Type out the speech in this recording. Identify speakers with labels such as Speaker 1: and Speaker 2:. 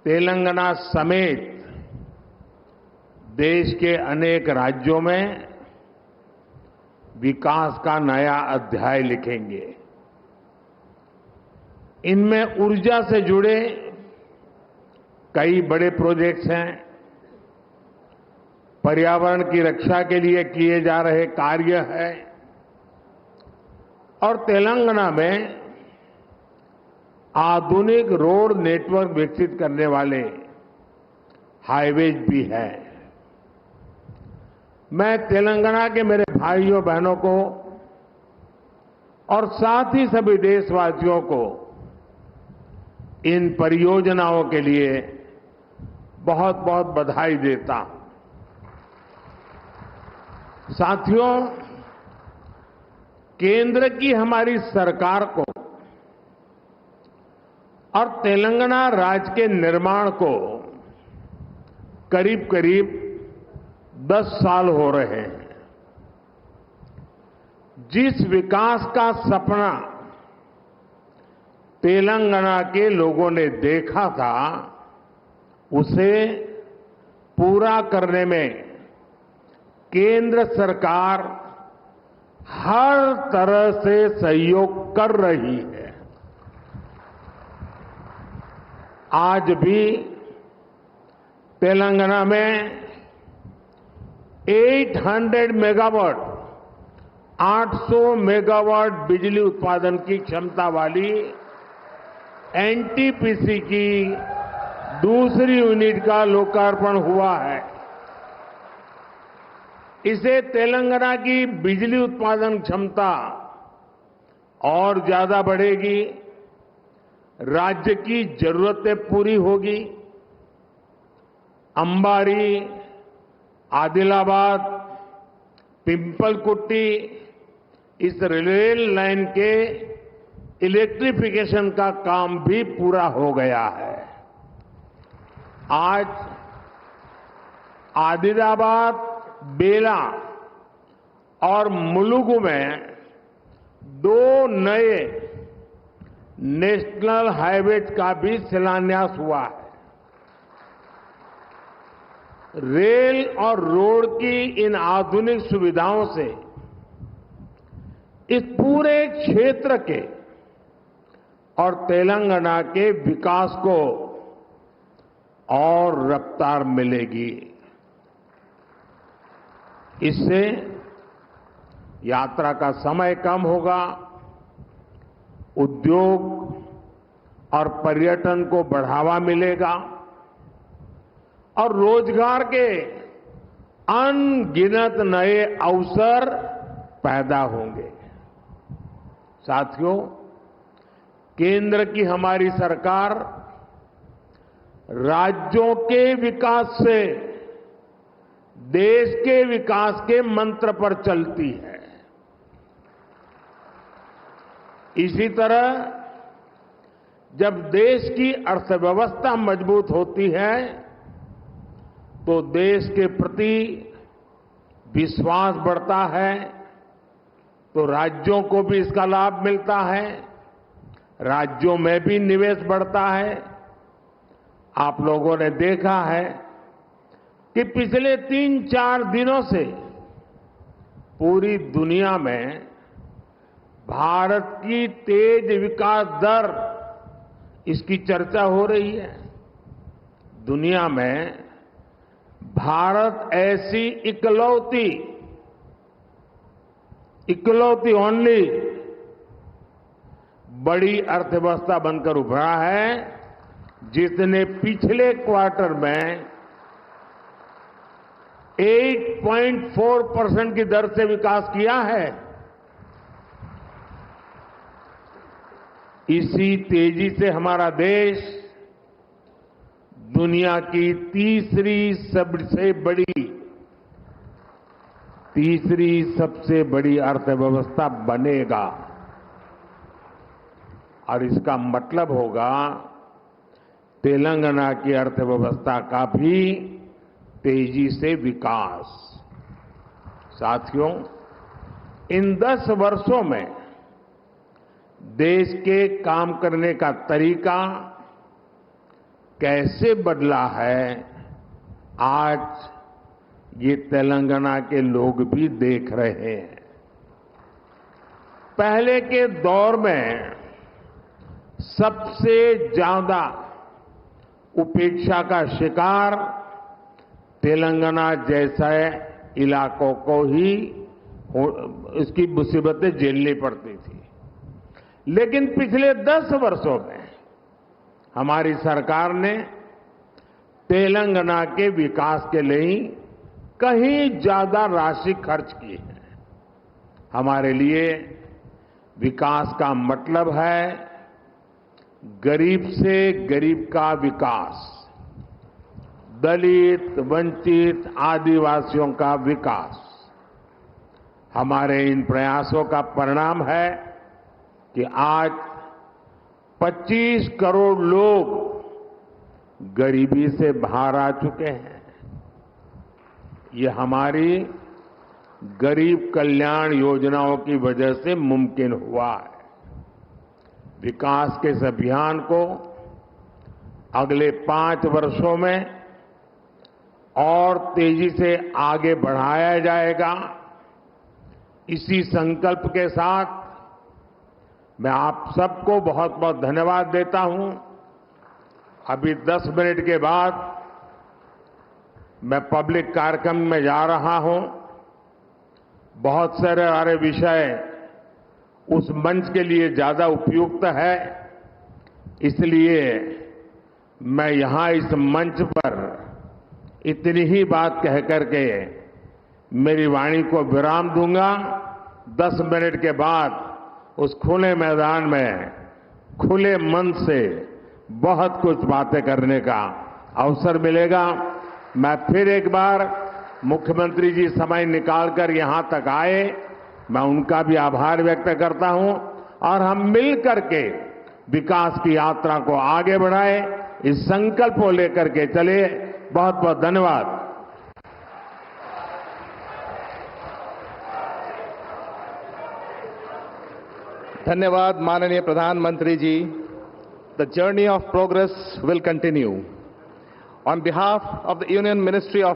Speaker 1: तेलंगाना समेत देश के अनेक राज्यों में विकास का नया अध्याय लिखेंगे। इनमें ऊर्जा से जुड़े कई बड़े प्रोजेक्ट्स हैं, पर्यावरण की रक्षा के लिए किए जा रहे कार्य हैं और तेलंगाना में आधुनिक रोड नेटवर्क विकसित करने वाले हाईवेज भी हैं। मैं तेलंगाना के मेरे भाइयों बहनों को और साथ ही सभी देशवासियों को इन परियोजनाओं के लिए बहुत बहुत बधाई देता हूं। साथियों, केंद्र की हमारी सरकार को और तेलंगाना राज्य के निर्माण को करीब करीब 10 साल हो रहे हैं। जिस विकास का सपना तेलंगाना के लोगों ने देखा था, उसे पूरा करने में केंद्र सरकार हर तरह से सहयोग कर रही है। आज भी तेलंगाना में 800 मेगावाट 800 मेगावाट बिजली उत्पादन की क्षमता वाली एनटीपीसी की दूसरी यूनिट का लोकार्पण हुआ है। इससे तेलंगाना की बिजली उत्पादन क्षमता और ज्यादा बढ़ेगी, राज्य की जरूरतें पूरी होगी। अंबारी, आदिलाबाद, पिंपलकुट्टी इस रेल लाइन के इलेक्ट्रिफिकेशन का काम भी पूरा हो गया है। आज आदिलाबाद, बेला और मुलुगु में 2 नए नेशनल हाईवेज का भी शिलान्यास हुआ है। रेल और रोड की इन आधुनिक सुविधाओं से इस पूरे क्षेत्र के और तेलंगाना के विकास को और रफ्तार मिलेगी। इससे यात्रा का समय कम होगा, उद्योग और पर्यटन को बढ़ावा मिलेगा और रोजगार के अनगिनत नए अवसर पैदा होंगे। साथियों, केंद्र की हमारी सरकार राज्यों के विकास से देश के विकास के मंत्र पर चलती है। इसी तरह जब देश की अर्थव्यवस्था मजबूत होती है तो देश के प्रति विश्वास बढ़ता है, तो राज्यों को भी इसका लाभ मिलता है, राज्यों में भी निवेश बढ़ता है। आप लोगों ने देखा है कि पिछले 3-4 दिनों से पूरी दुनिया में भारत की तेज विकास दर, इसकी चर्चा हो रही है। दुनिया में भारत ऐसी इकलौती ओनली बड़ी अर्थव्यवस्था बनकर उभरा है जिसने पिछले क्वार्टर में 8.4% की दर से विकास किया है। इसी तेजी से हमारा देश दुनिया की तीसरी सबसे बड़ी अर्थव्यवस्था बनेगा और इसका मतलब होगा तेलंगाना की अर्थव्यवस्था का भी तेजी से विकास। साथियों, इन 10 वर्षों में देश के काम करने का तरीका कैसे बदला है, आज ये तेलंगाना के लोग भी देख रहे हैं। पहले के दौर में सबसे ज्यादा उपेक्षा का शिकार तेलंगाना जैसे इलाकों को ही इसकी मुसीबतें झेलनी पड़ती थी। लेकिन पिछले 10 वर्षों में हमारी सरकार ने तेलंगाना के विकास के लिए कहीं ज्यादा राशि खर्च की है। हमारे लिए विकास का मतलब है गरीब से गरीब का विकास, दलित, वंचित, आदिवासियों का विकास। हमारे इन प्रयासों का परिणाम है कि आज 25 करोड़ लोग गरीबी से बाहर आ चुके हैं। ये हमारी गरीब कल्याण योजनाओं की वजह से मुमकिन हुआ है। विकास के इस अभियान को अगले 5 वर्षों में और तेजी से आगे बढ़ाया जाएगा। इसी संकल्प के साथ मैं आप सबको बहुत बहुत धन्यवाद देता हूं। अभी 10 मिनट के बाद मैं पब्लिक कार्यक्रम में जा रहा हूं। बहुत सारे विषय उस मंच के लिए ज्यादा उपयुक्त है, इसलिए मैं यहां इस मंच पर इतनी ही बात कह करके मेरी वाणी को विराम दूंगा। 10 मिनट के बाद उस खुले मैदान में खुले मन से बहुत कुछ बातें करने का अवसर मिलेगा। मैं फिर एक बार मुख्यमंत्री जी समय निकालकर यहां तक आए, मैं उनका भी आभार व्यक्त करता हूं और हम मिल करके विकास की यात्रा को आगे बढ़ाएं, इस संकल्प को लेकर के चले। बहुत बहुत धन्यवाद।
Speaker 2: धन्यवाद माननीय प्रधानमंत्री जी। The journey of progress will continue. On behalf of the Union Ministry of